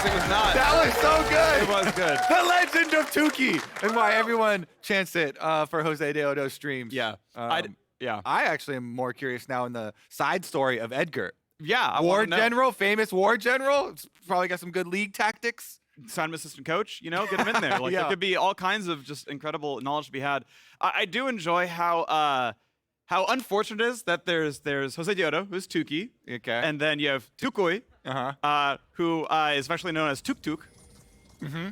was not. That was so good. It was good. The legend of Toucouille, and why everyone chants it for JoseDeodo streams. Yeah. I actually am more curious now in the side story of Edgar. Yeah. War general, famous war general. It's probably got some good league tactics. Sign him assistant coach, you know, get him in there. Like there could be all kinds of just incredible knowledge to be had. I do enjoy how unfortunate it is that there's JoseDeodo, who's Toucouille, Okay. and then you have toucouille, who is especially known as Tuk Tuk.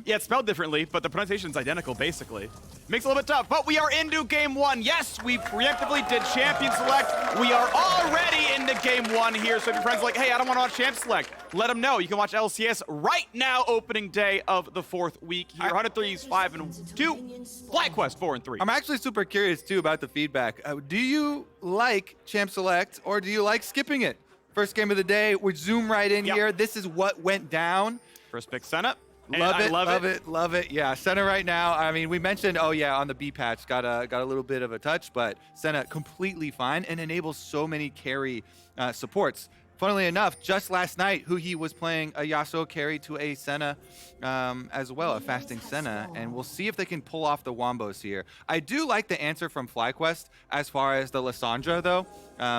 Yeah, it's spelled differently, but the pronunciation's identical, basically. Makes it a little bit tough, but we are into game one. Yes, we preemptively did champion select. We are already into game one here, so if your friends are like, hey, I don't want to watch champ select, let them know. You can watch LCS right now, opening day of the 4th week here. 103 is 5-2, FlyQuest 4-3. I'm actually super curious, too, about the feedback. Do you like champ select, or do you like skipping it? First game of the day, we zoom right in here. This is what went down. First pick, Senna. Love it. Yeah, Senna right now. I mean, we mentioned, on the B patch, got a little bit of a touch, but Senna completely fine and enables so many carry supports. Funnily enough, just last night, Huhi was playing a Yasuo carry to a Senna as well, a fasting Senna, and we'll see if they can pull off the wombos here. I do like the answer from FlyQuest as far as the Lissandra, though.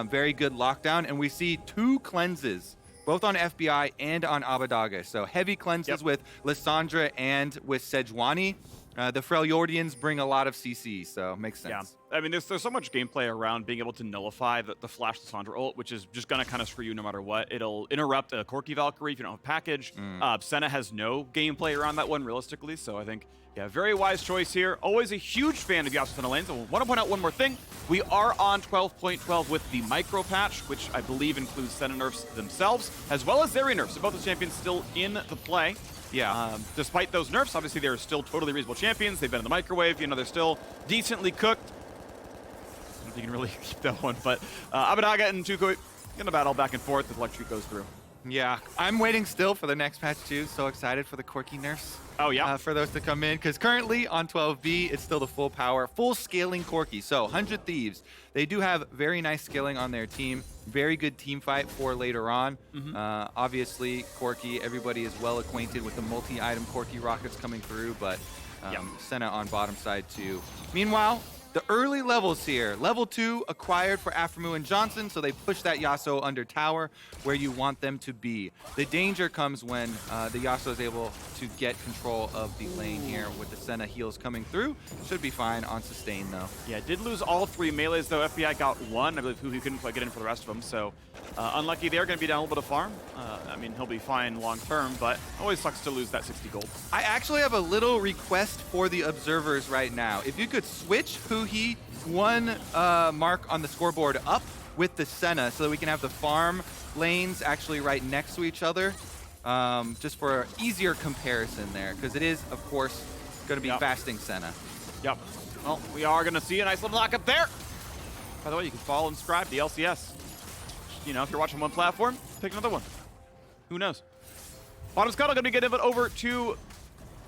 Very good lockdown, and we see 2 cleanses, both on FBI and on Abbeddage. So heavy cleanses with Lissandra and with Sejuani. The Freljordians bring a lot of CC, so makes sense. Yeah, I mean, there's so much gameplay around being able to nullify the flash Lissandra ult, which is just going to kind of screw you no matter what. It'll interrupt a Corki Valkyrie if you don't have package. Senna has no gameplay around that one, realistically, so I think, very wise choice here. Always a huge fan of Yasuo Senna lanes. I want to point out one more thing. We are on 12.12 with the micro patch, which I believe includes Senna nerfs themselves, as well as Zeri nerfs. So both the champions still in the play. Yeah. Despite those nerfs, obviously they're still totally reasonable champions. They've been in the microwave. They're still decently cooked. I don't know if you can really keep that one, but Abbeddage and toucouille in a battle back and forth as Electric goes through. Yeah, I'm waiting still for the next patch too. So excited for the Corki nerfs. Oh, yeah. For those to come in, because currently on 12B, it's still the full power, full scaling Corki. So 100 Thieves, they do have very nice scaling on their team. Very good team fight for later on. Obviously, Corki, everybody is well acquainted with the multi-item Corki rockets coming through, but Senna on bottom side too. Meanwhile, the early levels here. Level 2 acquired for Aphromoo and Johnsun, so they push that Yasuo under tower where you want them to be. The danger comes when the Yasuo is able to get control of the lane here with the Senna heals coming through. Should be fine on sustain though. Yeah, did lose all 3 melees though. FBI got 1. I believe Huhi couldn't quite get in for the rest of them, so unlucky they're going to be down a little bit of farm. I mean, he'll be fine long term, but always sucks to lose that 60 gold. I actually have a little request for the observers right now. If you could switch Huhi 1 mark on the scoreboard up with the Senna so that we can have the farm lanes actually right next to each other, just for easier comparison there, because it is, of course, going to be fasting Senna. Yep. Well, we are going to see a nice little lockup there. By the way, you can follow and subscribe to the LCS. If you're watching one platform, pick another one. Who knows? Bottom Scuttle going to be getting it over to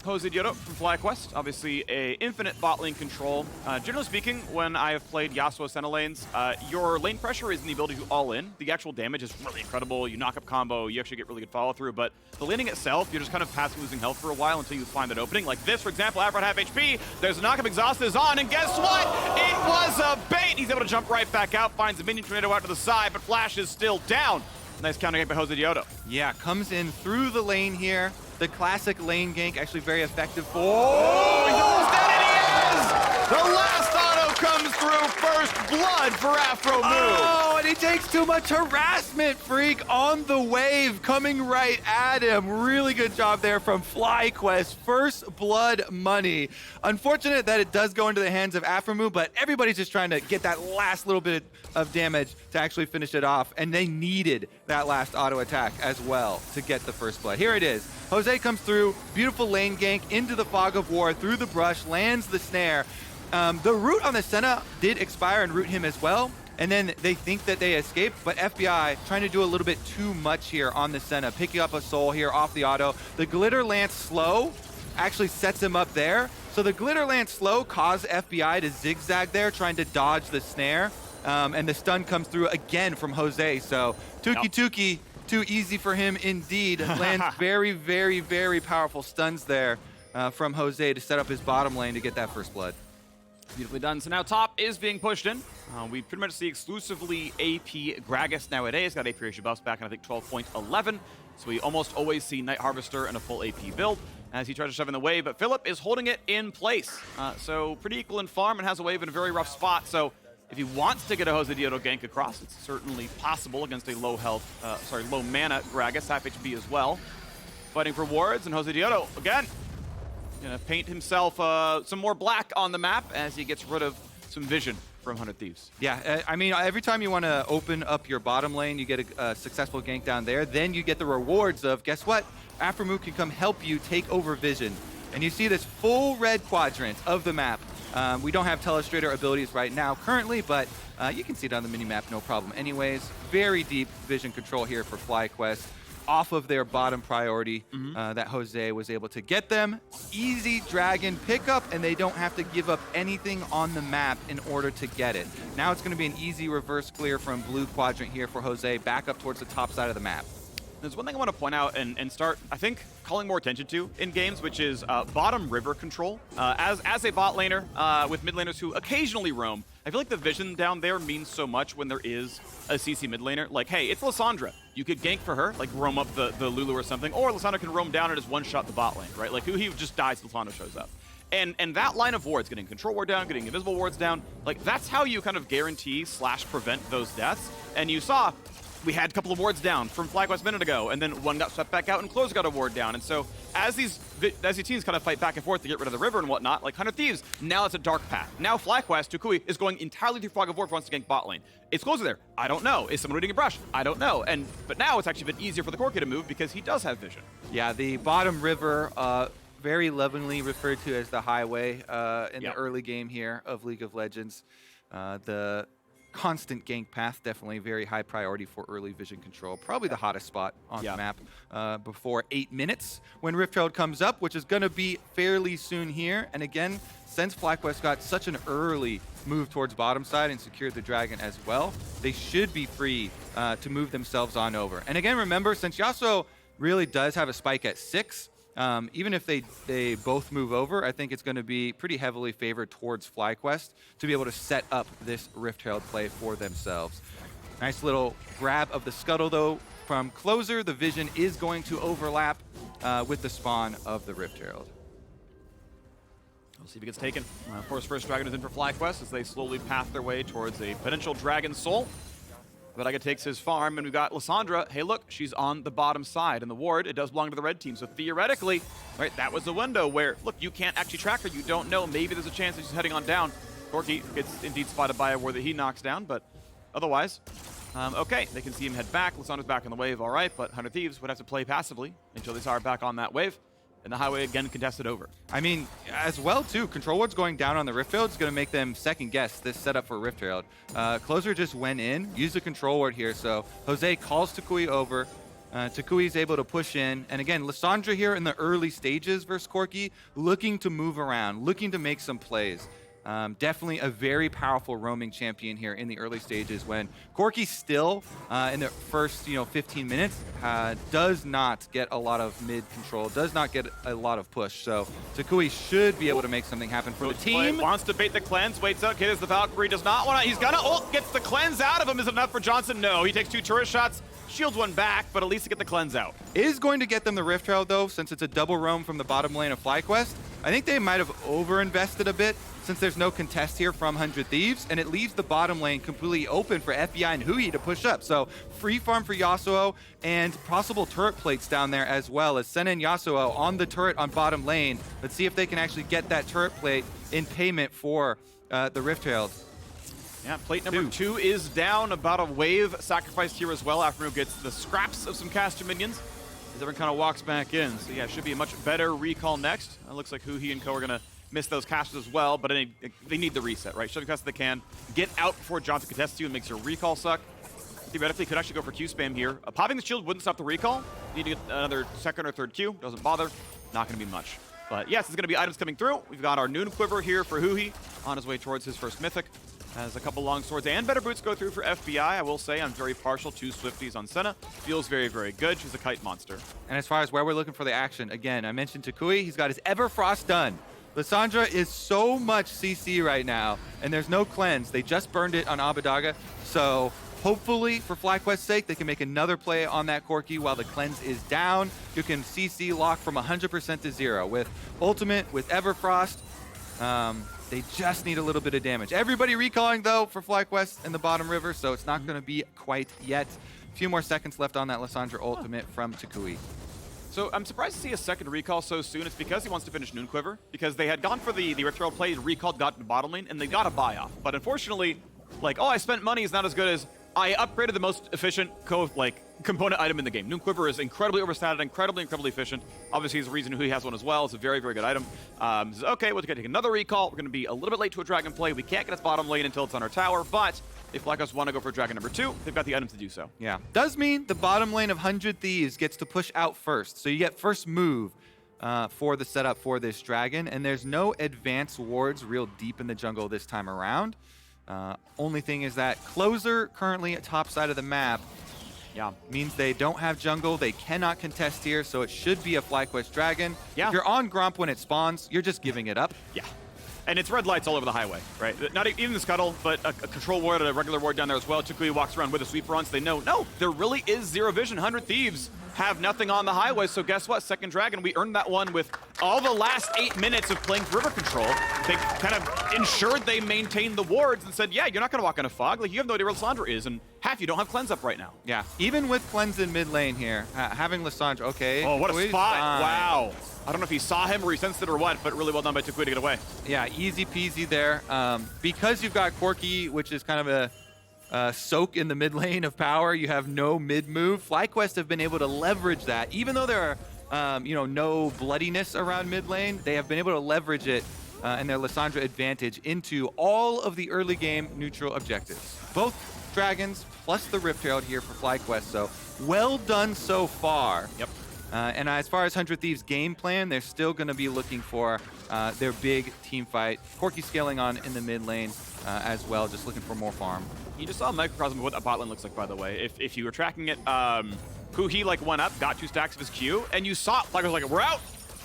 JoseDeodo from FlyQuest. Obviously, a infinite bot lane control. Generally speaking, when I have played Yasuo Senna lanes, your lane pressure is in the ability to all in. The actual damage is really incredible. You knock up combo, you actually get really good follow through. But the laning itself, you're just kind of passing losing health for a while until you find that opening. Like this, for example, Aphromoo half HP. There's a knock-up exhaust is on, and guess what? It was a bait. He's able to jump right back out, finds a minion tornado out to the side, but Flash is still down. Nice counter gank by JoseDeodo. Yeah, comes in through the lane here. The classic lane gank, actually very effective for... Oh, he almost dead, and he is! The last auto comes through, first blood for Aphromoo. Oh, and he takes too much harassment, Phreak, on the wave, coming right at him. Really good job there from FlyQuest. First blood money. Unfortunate that it does go into the hands of Aphromoo, but everybody's just trying to get that last little bit of damage to actually finish it off, and they needed that last auto attack as well to get the first blood. Here it is. Jose comes through, beautiful lane gank into the fog of war, through the brush, lands the snare. The root on the Senna did expire and root him as well, and then they think that they escaped, but FBI trying to do a little bit too much here on the Senna, picking up a soul here off the auto. The Glitter Lance slow actually sets him up there, so the Glitter Lance slow caused FBI to zigzag there, trying to dodge the snare, and the stun comes through again from Jose, so Toucouille too easy for him indeed. Lands very, very, very powerful stuns there from Jose to set up his bottom lane to get that first blood. Beautifully done. So now top is being pushed in. We pretty much see exclusively AP Gragas nowadays. Got AP ratio buffs back in, I think, 12.11. So we almost always see Night Harvester and a full AP build as he tries to shove in the wave. But Philip is holding it in place. So pretty equal in farm and has a wave in a very rough spot. So if he wants to get a JoseDeodo gank across, it's certainly possible against a low mana Gragas, half HP as well. Fighting for wards, and JoseDeodo, again, gonna paint himself some more black on the map as he gets rid of some vision from 100 Thieves. Yeah, I mean, every time you want to open up your bottom lane, you get a successful gank down there, then you get the rewards of, guess what? Aphromoo can come help you take over vision. And you see this full red quadrant of the map. We don't have Telestrator abilities right now currently, but you can see it on the mini-map, no problem anyways. Very deep vision control here for FlyQuest. Off of their bottom priority that Jose was able to get them. Easy dragon pickup, and they don't have to give up anything on the map in order to get it. Now it's going to be an easy reverse clear from blue quadrant here for Jose, back up towards the top side of the map. There's one thing I want to point out and start, I think, calling more attention to in games, which is bottom river control. As a bot laner with mid laners who occasionally roam, I feel like the vision down there means so much when there is a CC mid laner. Like, hey, it's Lissandra. You could gank for her, like roam up the Lulu or something, or Lissandra can roam down and just one-shot the bot lane, right? Like, Huhi just dies, Lissandra shows up. And that line of wards, getting control ward down, getting invisible wards down, like, that's how you kind of guarantee / prevent those deaths. And you saw we had a couple of wards down from FlyQuest a minute ago, and then one got swept back out and Closer got a ward down. And so as these teams kind of fight back and forth to get rid of the river and whatnot, like 100 Thieves, now it's a dark path. Now FlyQuest, toucouille, is going entirely through Fog of War if he wants to gank bot lane. It's Closer there. I don't know. Is someone reading a brush? I don't know. But now it's actually been easier for the Corki to move because he does have vision. Yeah, the bottom river, very lovingly referred to as the highway in the early game here of League of Legends. The constant gank path, definitely very high priority for early vision control. Probably the hottest spot on the map before 8 minutes when Rift Herald comes up, which is going to be fairly soon here. And again, since FlyQuest got such an early move towards bottom side and secured the dragon as well, they should be free to move themselves on over. And again, remember, since Yasuo really does have a spike at 6, even if they both move over, I think it's going to be pretty heavily favored towards FlyQuest to be able to set up this Rift Herald play for themselves. Nice little grab of the scuttle, though, from Closer. The vision is going to overlap with the spawn of the Rift Herald. We'll see if it gets taken. Of course, first dragon is in for FlyQuest as they slowly path their way towards a potential dragon soul. Abbeddage takes his farm, and we've got Lissandra. Hey, look, she's on the bottom side. And the ward, it does belong to the red team. So theoretically, right, that was the window where, look, you can't actually track her. You don't know. Maybe there's a chance that she's heading on down. Corki gets indeed spotted by a ward that he knocks down, but otherwise, okay, they can see him head back. Lissandra's back on the wave, all right, but 100 Thieves would have to play passively until they saw her back on that wave. And the highway again contested over. I mean, as well, too, control wards going down on the Rift Herald is going to make them second guess this setup for Rift Herald. Closer just went in, used a control ward here, so Jose calls toucouille over. Toucouille is able to push in. And again, Lissandra here in the early stages versus Corki, looking to move around, looking to make some plays. Definitely a very powerful roaming champion here in the early stages when Corki still, in the first 15 minutes, does not get a lot of mid control, does not get a lot of push. So toucouille should be able to make something happen for the team. Wants to bait the cleanse, waits out, there's the Valkyrie, does not want to, he's gonna ult, gets the cleanse out of him. Is it enough for Johnsun? No, he takes 2 turret shots, shields one back, but at least to get the cleanse out. Is going to get them the Rift Herald, though, since it's a double roam from the bottom lane of FlyQuest. I think they might have over-invested a bit since there's no contest here from 100 Thieves, and it leaves the bottom lane completely open for FBI and Huhi to push up. So free farm for Yasuo and possible turret plates down there as well as Senna and Yasuo on the turret on bottom lane. Let's see if they can actually get that turret plate in payment for the Rift Herald. Yeah, plate number 2 is down. About a wave sacrificed here as well. Aphromoo gets the scraps of some caster minions as everyone kind of walks back in. So yeah, should be a much better recall next. It looks like Huhi and co are going to miss those casters as well, but they need the reset, right? Shove the cast they can. Get out before Johnsun contests you and makes your recall suck. Theoretically, could actually go for Q spam here. Popping the shield wouldn't stop the recall. Need to get another second or third Q. Doesn't bother. Not going to be much. But yes, it's going to be items coming through. We've got our Noon Quiver here for Huhi on his way towards his first Mythic. As a couple long swords and better boots go through for FBI, I will say I'm very partial to Swifties on Senna. Feels very, very good. She's a kite monster. And as far as where we're looking for the action, again, I mentioned toucouille. He's got his Everfrost done. Lissandra is so much CC right now, and there's no cleanse. They just burned it on Abbedage, so hopefully, for FlyQuest's sake, they can make another play on that Corki while the cleanse is down. You can CC lock from 100% to 0. With Ultimate, with Everfrost, they just need a little bit of damage. Everybody recalling, though, for FlyQuest in the bottom river, so it's not going to be quite yet. A few more seconds left on that Lissandra Ultimate from toucouille. So I'm surprised to see a second recall so soon. It's because he wants to finish Noon Quiver, because they had gone for the Rift Herald play, recalled, got to bottom lane, and they got a buy-off. But unfortunately, like, oh, I spent money is not as good as I upgraded the most efficient component item in the game. Noon Quiver is incredibly overstated, incredibly efficient. Obviously, there's a reason Huhi has one as well. It's a very, very good item. So, okay, we're going to take another recall. We're going to be a little bit late to a dragon play. We can't get its bottom lane until it's on our tower, but if FlyQuest want to go for dragon number 2, they've got the items to do so. Yeah. Does mean the bottom lane of 100 Thieves gets to push out first. So you get first move for the setup for this dragon, and there's no advanced wards real deep in the jungle this time around. Only thing is that closer currently at top side of the map means they don't have jungle. They cannot contest here, so it should be a FlyQuest dragon. Yeah. If you're on Gromp when it spawns, you're just giving it up. Yeah. And it's red lights all over the highway, right? Not even the scuttle, but a control ward, a regular ward down there as well. toucouille walks around with a sweeper on, so they know, no, there really is zero vision. 100 Thieves have nothing on the highway, so guess what? Second dragon, we earned that one with all the last 8 minutes of playing river control. They kind of ensured they maintained the wards and said, yeah, you're not going to walk in a fog. Like, you have no idea where Lissandra is, and half you don't have cleanse up right now. Yeah, even with cleanse in mid lane here, having Lissandra, okay. Oh, what a spot. Fine. Wow. I don't know if he saw him or he sensed it or what, but really well done by toucouille to get away. Yeah, easy peasy there. Because you've got Corki, which is kind of a soak in the mid lane of power, you have no mid move. FlyQuest have been able to leverage that. Even though there are no bloodiness around mid lane, they have been able to leverage it and their Lissandra advantage into all of the early game neutral objectives. Both dragons plus the Rift Herald here for FlyQuest, so well done so far. Yep. And as far as 100 Thieves' game plan, they're still going to be looking for their big team fight. Corki scaling on in the mid lane as well, just looking for more farm. You just saw a microcosm of what that bot lane looks like, by the way. If you were tracking it, Huhi went up, got 2 stacks of his Q, and you saw it. Like, I was like, we're out.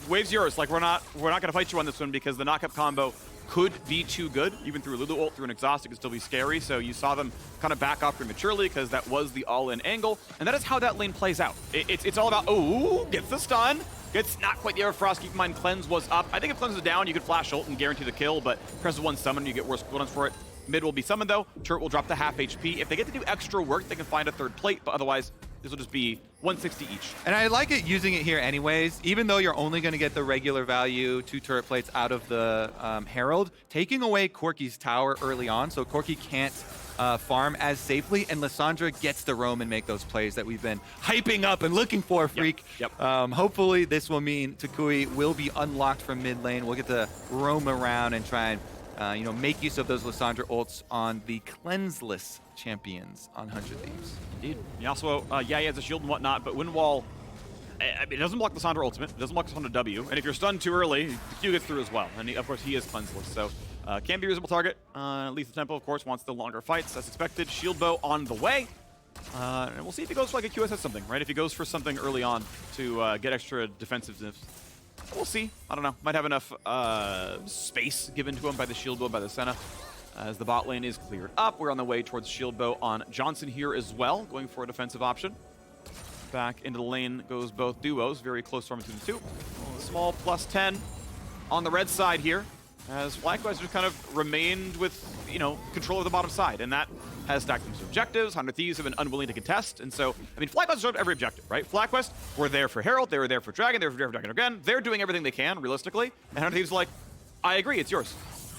Wave's yours. Like, we're not going to fight you on this one because the knock-up combo could be too good. Even through a Lulu ult, through an exhaust, it could still be scary. So you saw them kind of back off prematurely because that was the all-in angle. And that is how that lane plays out. It's all about, oh, gets the stun. Gets not quite the Everfrost. Keep in mind, cleanse was up. I think if cleanse was down, you could flash ult and guarantee the kill, but presses 1 summon, you get worse cooldowns for it. Mid will be summoned, though. Turret will drop to half HP. If they get to do extra work, they can find a third plate, but otherwise, this will just be 160 each. And I like it using it here anyways, even though you're only going to get the regular value 2 turret plates out of the Herald, taking away Corki's tower early on, so Corki can't farm as safely, and Lissandra gets to roam and make those plays that we've been hyping up and looking for, Phreak. Yep. Hopefully this will mean toucouille will be unlocked from mid lane. We'll get to roam around and try and make use of those Lissandra ults on the cleanseless champions on 100 Thieves. Indeed. Yasuo, yeah, he has a shield and whatnot, but Wind Wall, I mean, it doesn't block Lissandra ultimate, it doesn't block Lissandra W, and if you're stunned too early, the Q gets through as well. And of course, he is cleanseless, so can be a reasonable target. Lethal Tempo, of course, wants the longer fights, as expected. Shield Bow on the way. And we'll see if he goes for like a QSS something, right? If he goes for something early on to get extra defensiveness. We'll see. I don't know. Might have enough space given to him by the Shield Bow, by the Senna. As the bot lane is cleared up, we're on the way towards Shield Bow on Johnsun here as well, going for a defensive option. Back into the lane goes both duos, very close farm between the two. A small +10 on the red side here, as FlyQuest just kind of remained with, control of the bottom side, and that has stacked them some objectives. 100 Thieves have been unwilling to contest, and so, I mean, FlyQuest served every objective, right? FlyQuest were there for Herald, they were there for Dragon, they were there for Dragon again. They're doing everything they can, realistically, and 100 Thieves are like, I agree, it's yours.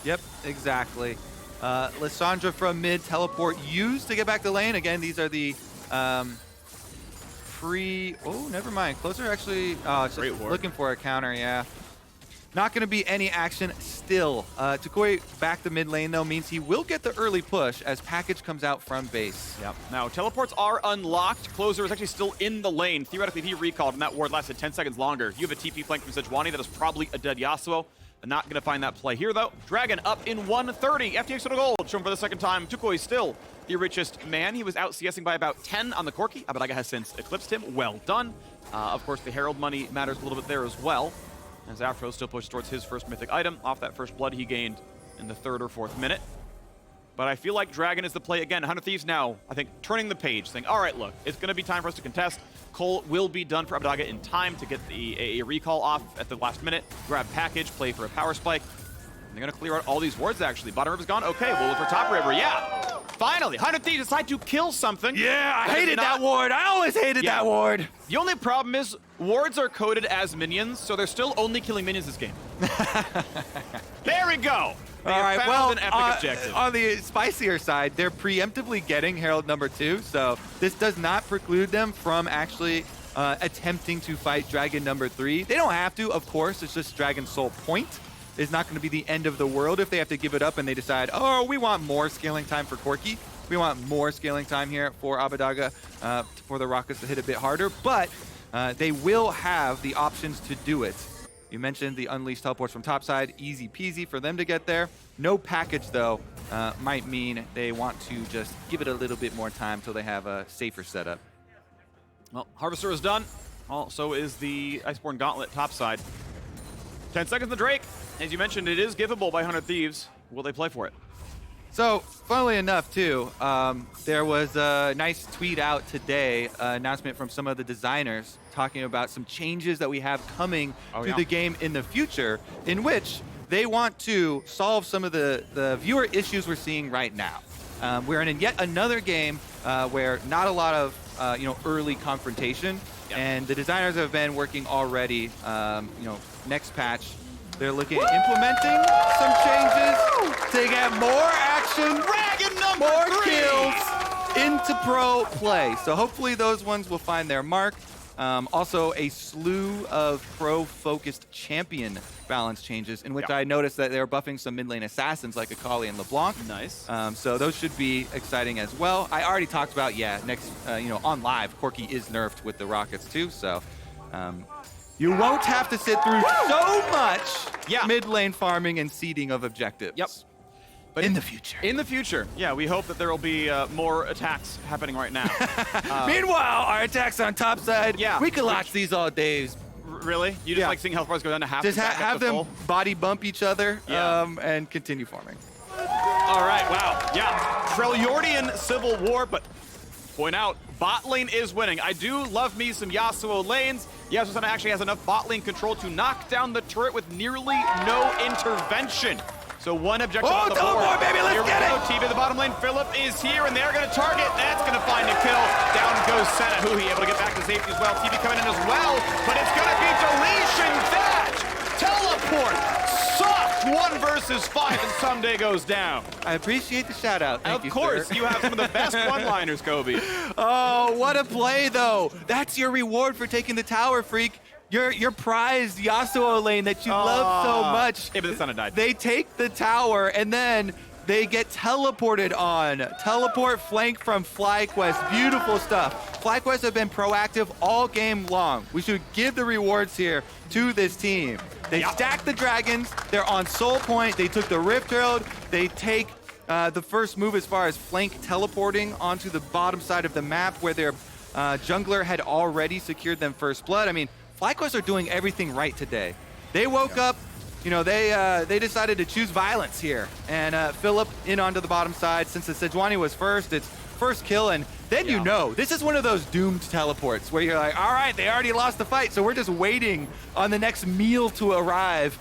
Yep, exactly. Lissandra from mid, teleport used to get back to lane. Again, these are the oh, never mind. Closer actually, it's just looking for a counter, yeah. Not going to be any action still. toucouille back to mid lane, though, means he will get the early push as package comes out from base. Yep. Now, teleports are unlocked. Closer is actually still in the lane. Theoretically, if he recalled and that ward lasted 10 seconds longer, you have a TP flank from Sejuani that is probably a dead Yasuo. Not going to find that play here, though. Dragon up in 130. FTX to the gold, shown for the second time. toucouille still the richest man. He was out CSing by about 10 on the Corki. Abbeddage has since eclipsed him. Well done. Of course, the Herald money matters a little bit there as well, as Aphro still pushes towards his first mythic item off that first blood he gained in the 3rd or 4th minute. But I feel like Dragon is the play again. 100 Thieves now, I think, turning the page, saying, all right, look, it's going to be time for us to contest. Cole will be done for Abbeddage in time to get a recall off at the last minute, grab package, play for a power spike. And they're going to clear out all these wards, actually. Bottom river's gone. Okay, we'll look for top river. Yeah. Finally, 100 Thieves decide to kill something. Yeah, I hated that ward. I always hated that ward. The only problem is wards are coded as minions, so they're still only killing minions this game. There we go. They all right, well, an epic objective. On the spicier side, they're preemptively getting Herald number 2, so this does not preclude them from actually attempting to fight Dragon number 3. They don't have to, of course. It's just Dragon's sole point. It's not going to be the end of the world if they have to give it up and they decide, oh, we want more scaling time for Corki. We want more scaling time here for Abbeddage for the Rockets to hit a bit harder, but they will have the options to do it. You mentioned the unleashed teleports from topside, easy peasy for them to get there. No package, though, might mean they want to just give it a little bit more time till they have a safer setup. Well, Harvester is done. So is the Iceborne Gauntlet topside. 10 seconds in the Drake. As you mentioned, it is giveable by 100 Thieves. Will they play for it? So, funnily enough, too, there was a nice tweet out today, announcement from some of the designers talking about some changes that we have coming to the game in the future, in which they want to solve some of the viewer issues we're seeing right now. We're in yet another game where not a lot of early confrontation, and the designers have been working already. Next patch, they're looking at implementing some changes to get more action, more kills into pro play. So hopefully those ones will find their mark. Also, a slew of pro-focused champion balance changes, in which I noticed that they're buffing some mid lane assassins like Akali and LeBlanc. Nice. So those should be exciting as well. I already talked about, next, on live, Corki is nerfed with the Rockets too. So you won't have to sit through so much mid lane farming and seeding of objectives. Yep. But in the future. In the future, yeah, we hope that there will be more attacks happening right now. Meanwhile, our attacks on top side, we can watch these all days. Really? You just like seeing health bars go down to half? Just have them body bump each other and continue farming. All right, wow. Yeah, Freljordian Civil War, but point out, bot lane is winning. I do love me some Yasuo lanes. Yasuo Senna actually has enough bot lane control to knock down the turret with nearly no intervention. So one objective on the board. Teleport, baby, let's get it! TP the bottom lane. Philip is here, and they're going to target. That's going to find a kill. Down goes Senna. Huhi able to get back to safety as well. TP coming in as well, but it's going to be deletion. That teleport. Soft 1 versus 5, and Ssumday goes down. I appreciate the shout out. Thank you, of course, sir. You have some of the best one-liners, Kobe. Oh, what a play, though. That's your reward for taking the tower, Phreak. Your prized Yasuo lane that you love so much. Yeah, but the Senna died. They take the tower, and then they get teleported on. Teleport flank from FlyQuest. Beautiful stuff. FlyQuest have been proactive all game long. We should give the rewards here to this team. They stack the dragons. They're on soul point. They took the Rift Herald. They take the first move as far as flank teleporting onto the bottom side of the map where their jungler had already secured them first blood. I mean, FlyQuest are doing everything right today. They woke up, they decided to choose violence here. And Philip in onto the bottom side. Since the Sejuani was first, it's first kill. And then this is one of those doomed teleports where you're like, all right, they already lost the fight, so we're just waiting on the next meal to arrive.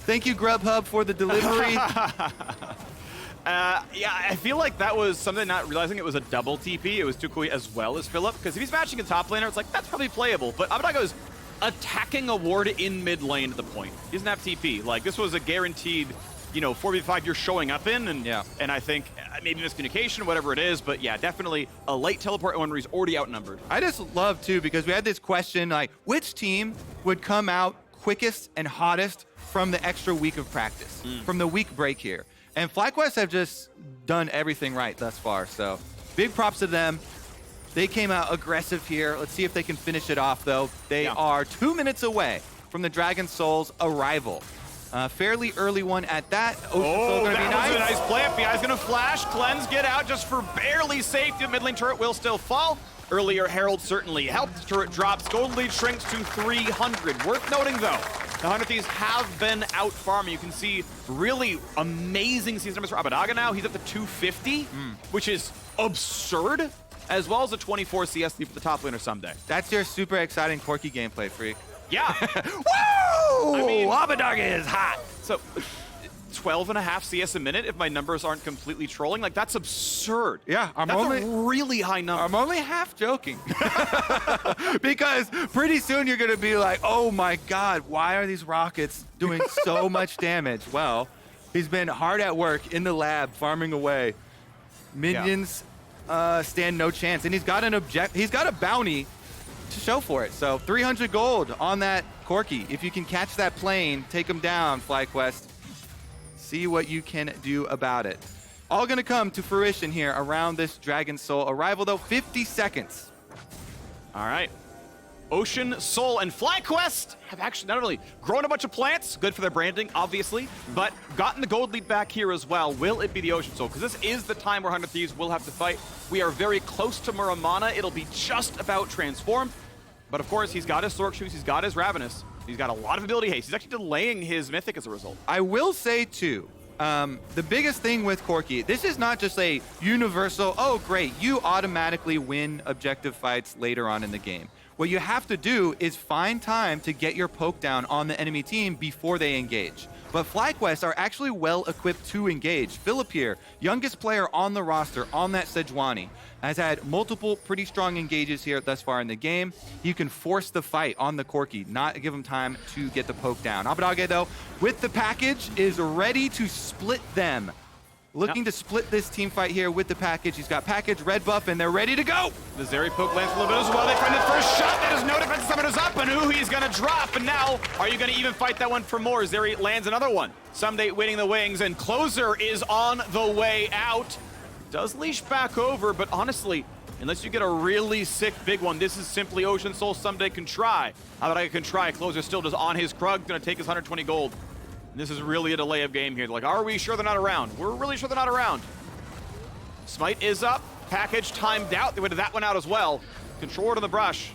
Thank you, Grubhub, for the delivery. I feel like that was something, not realizing it was a double TP. It was toucouille as well as Philip, because if he's matching a top laner, it's like, that's probably playable. But Abbeddage is attacking a ward in mid lane to the point. He doesn't have TP. Like, this was a guaranteed, 4v5 you're showing up in, and I think maybe miscommunication, whatever it is, but yeah, definitely a late teleport when he's already outnumbered. I just love, too, because we had this question, like, which team would come out quickest and hottest from the extra week of practice, from the week break here? And FlyQuest have just done everything right thus far, so big props to them. They came out aggressive here. Let's see if they can finish it off, though. They are 2 minutes away from the Dragon Soul's arrival. Fairly early one at that. Ocean Soul gonna be that was a nice. nice play. FBI's gonna flash, cleanse, get out just for barely safety. The mid lane turret will still fall. Earlier, Herald certainly helped. Turret drops. Gold lead shrinks to 300. Worth noting, though, the 100 Thieves have been out farming. You can see really amazing season numbers for Abbeddage now. He's up to 250, which is absurd, as well as a 24 CS lead for the top laner Ssumday. That's your super exciting Corki gameplay, Phreak. Yeah. Woo! I mean, Abbeddage is hot. So, 12.5 CS a minute, if my numbers aren't completely trolling, like, that's absurd. Yeah, That's a really high number. I'm only half joking. Because pretty soon you're going to be like, oh my God, why are these rockets doing so much damage? Well, he's been hard at work in the lab, farming away. Minions stand no chance. And he's got a bounty to show for it. So 300 gold on that Corki. If you can catch that plane, take him down, FlyQuest. See what you can do about it. All gonna come to fruition here around this Dragon Soul arrival, though. 50 seconds. All right. Ocean Soul and FlyQuest have actually not only grown a bunch of plants, good for their branding, obviously, but gotten the gold lead back here as well. Will it be the Ocean Soul? Because this is the time where 100 Thieves will have to fight. We are very close to Muramana. It'll be just about transformed. But of course, he's got his Sork Shoes, he's got his Ravenous. He's got a lot of ability haste. He's actually delaying his Mythic as a result. I will say, too, the biggest thing with Corki, this is not just a universal, oh, great, you automatically win objective fights later on in the game. What you have to do is find time to get your poke down on the enemy team before they engage. But FlyQuest are actually well equipped to engage. Philip here, youngest player on the roster on that Sejuani, has had multiple pretty strong engages here thus far in the game. You can force the fight on the Corki, not give him time to get the poke down. Abbeddage, though, with the package, is ready to split them. Looking to split this team fight here with the package. He's got package, red buff, and they're ready to go. The Zeri poke lands a little bit as well. They find the first shot. That is no defense. Summoner's up, and Huhi's gonna drop. And now, are you gonna even fight that one for more? Zeri lands another one. Ssumday winning the wings, and Closer is on the way out. Does leash back over, but honestly, unless you get a really sick big one, this is simply Ocean Soul. Ssumday can try. Abbeddage can try. Closer still just on his Krug, gonna take his 120 gold. This is really a delay of game here. They're like, are we sure they're not around? We're really sure they're not around. Smite is up. Package timed out. They went to that one out as well. Controller to the brush.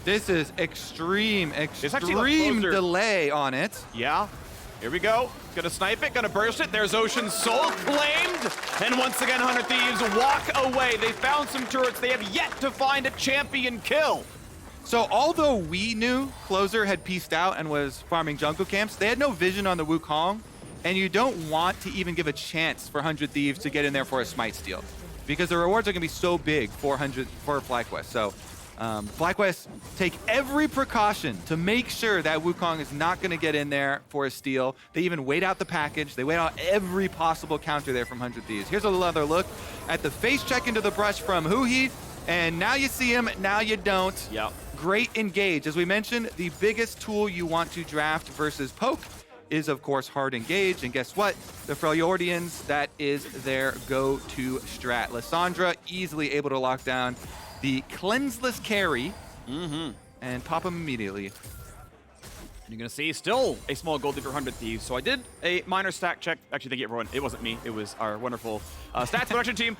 This is extreme delay on it. Yeah. Here we go. Gonna snipe it, gonna burst it. There's Ocean Soul claimed. And once again, 100 Thieves walk away. They found some turrets. They have yet to find a champion kill. So although we knew Closer had pieced out and was farming jungle camps, they had no vision on the Wukong, and you don't want to even give a chance for 100 Thieves to get in there for a smite steal, because the rewards are going to be so big for FlyQuest. So FlyQuest take every precaution to make sure that Wukong is not going to get in there for a steal. They even wait out the package. They wait out every possible counter there from 100 Thieves. Here's another look at the face check into the brush from Huhi, and now you see him, now you don't. Yep. Great engage. As we mentioned, the biggest tool you want to draft versus poke is, of course, hard engage. And guess what? The Freljordians, that is their go-to strat. Lissandra easily able to lock down the cleanseless carry and pop him immediately. You're going to see still a small gold lead for 100 Thieves. So I did a minor stack check. Actually, thank you, everyone. It wasn't me. It was our wonderful stats production team.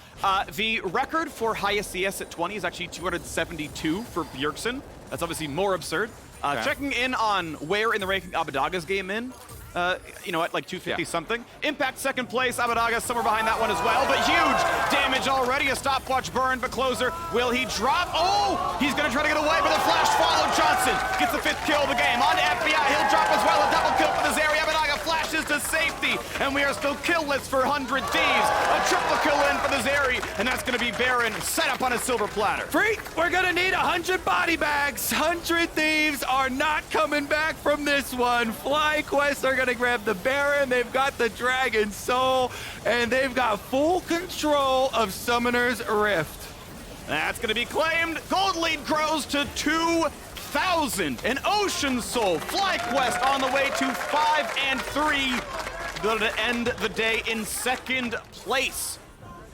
The record for highest CS at 20 is actually 272 for Bjergsen. That's obviously more absurd. Checking in on where in the ranking Abbedage's game in. You know, at like 250 something. Impact second place. Abbeddage somewhere behind that one as well. But huge damage already. A stopwatch burn, but Closer. Will he drop? Oh! He's going to try to get away, but the flash follow. Johnsun gets the 5th kill of the game. On to FBI. He'll drop as well. A double kill for the Zeri. Abbeddage flashes to safety. And we are still killless for 100 Thieves. A triple kill in for the Zeri. And that's going to be Baron set up on a silver platter. Phreak, we're going to need 100 body bags. 100 Thieves are not coming back from this one. FlyQuest are going to grab the Baron. They've got the Dragon Soul. And they've got full control of Summoner's Rift. That's going to be claimed. Gold lead grows to 2,000. An Ocean Soul. FlyQuest on the way to 5-3. Going to end the day in second place.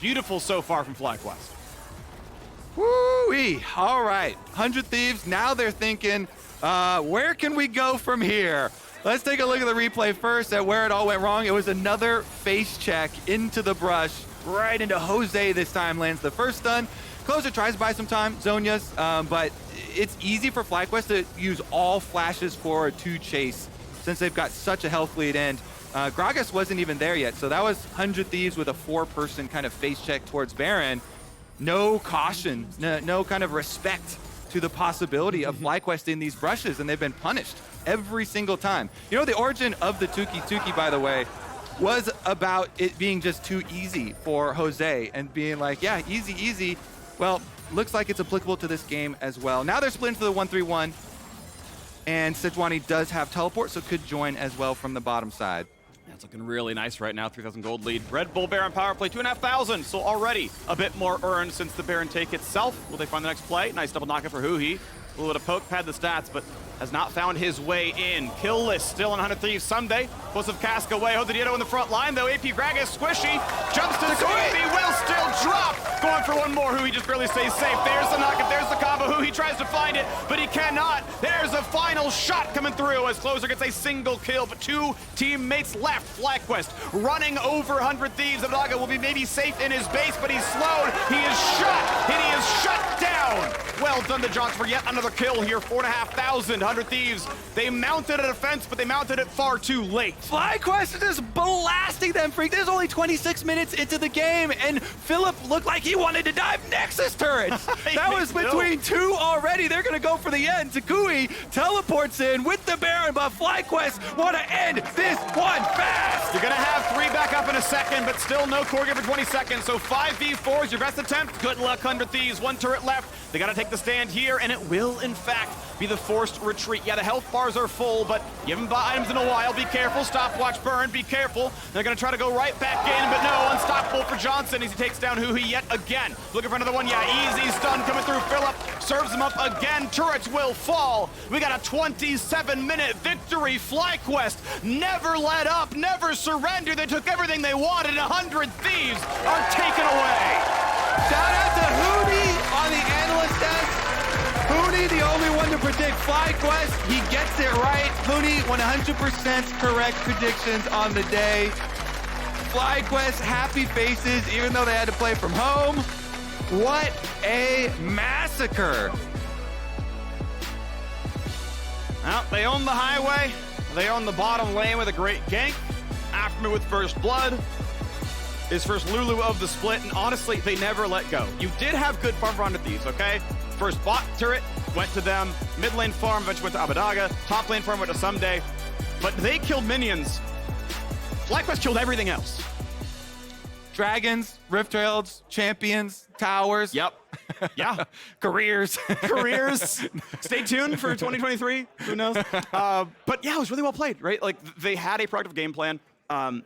Beautiful so far from FlyQuest. Woo-wee. All right. 100 Thieves. Now they're thinking, where can we go from here? Let's take a look at the replay first at where it all went wrong. It was another face check into the brush, right into Jose this time, lands the first stun. Closer tries to buy some time, Zhonya's, but it's easy for FlyQuest to use all flashes forward to chase since they've got such a health lead, and Gragas wasn't even there yet, so that was 100 Thieves with a 4-person kind of face check towards Baron. No caution, no kind of respect to the possibility of FlyQuest in these brushes, and they've been punished every single time. You know, the origin of the Tuki, by the way, was about it being just too easy for Jose and being like, yeah, easy, easy. Well, looks like it's applicable to this game as well. Now they're split into the 1-3-1, and Sejuani does have teleport, so could join as well from the bottom side. Yeah, it's looking really nice right now, 3,000 gold lead. Red Bull Baron power play, 2,500, so already a bit more earned since the Baron take itself. Will they find the next play? Nice double knockout for Huhi. A little bit of poke, pad the stats, but has not found his way in. Kill list still on 100 Thieves. Ssumday, explosive cask away. JoseDeodo in the front line, though. AP Gragas, squishy, jumps to save. He will still drop. Going for one more. Huhi just barely stays safe. There's the knockup, there's the combo. Huhi tries to find it, but he cannot. There's a final shot coming through as Closer gets a single kill, but 2 teammates left. FlyQuest running over 100 Thieves. Abbeddage will be maybe safe in his base, but he's slowed. He is shot, and he is shut down. Well done to Johnsun for yet another kill here. 4,500. 100 Thieves. They mounted a defense, but they mounted it far too late. FlyQuest is just blasting them, Phreak. There's only 26 minutes into the game, and Philip looked like he wanted to dive Nexus turrets. That was between 2 already. They're going to go for the end. toucouille teleports in with the Baron, but FlyQuest want to end this one fast. You're going to have 3 back up in a second, but still no Corki for 20 seconds. So 5v4 is your best attempt. Good luck, 100 Thieves. 1 turret left. They got to take the stand here, and it will, in fact, be the forced retreat. Yeah, the health bars are full, but you haven't bought items in a while. Be careful. Stopwatch burn. Be careful. They're going to try to go right back in, but no. Unstoppable for Johnsun as he takes down Huhi yet again. Looking for another one. Yeah, easy stun coming through. Philip serves him up again. Turrets will fall. We got a 27-minute victory. FlyQuest never let up, never surrender. They took everything they wanted. 100 Thieves are taken away. Shout out to Huhi on the analyst desk. Huhi, the only one to predict FlyQuest. He gets it right. Huhi, 100% correct predictions on the day. FlyQuest, happy faces, even though they had to play from home. What a massacre. Well, they own the highway. They own the bottom lane with a great gank. Aphromoo with first blood. His first Lulu of the split, and honestly, they never let go. You did have good farm for 100 Thieves, okay? First bot turret went to them. Mid lane farm eventually went to Abbeddage. Top lane farm went to Ssumday. But they killed minions. FlyQuest killed everything else. Dragons, Rift Trails, champions, towers. Yep. Yeah. Careers. Careers. Stay tuned for 2023. Who knows? But yeah, it was really well played, right? Like, they had a productive game plan.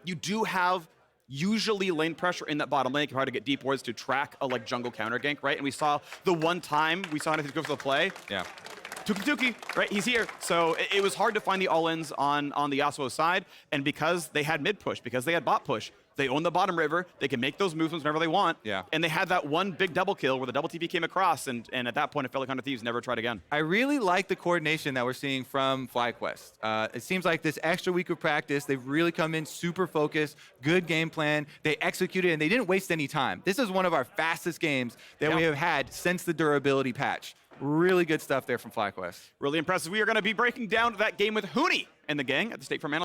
You do have usually lane pressure in that bottom lane. You can try to get deep wards to track a jungle counter gank, right? And we saw the one time we saw anything go for the play. Yeah. Tuki, right? He's here. So it was hard to find the all-ins on the Yasuo side. And because they had mid push, because they had bot push, they own the bottom river. They can make those movements whenever they want. Yeah. And they had that one big double kill where the double TP came across. And at that point, it felt like 100 Thieves never tried again. I really like the coordination that we're seeing from FlyQuest. It seems like this extra week of practice, they've really come in super focused, good game plan. They executed, and they didn't waste any time. This is one of our fastest games that we have had since the durability patch. Really good stuff there from FlyQuest. Really impressive. We are going to be breaking down that game with Huhi and the gang at the State Farm Analyst.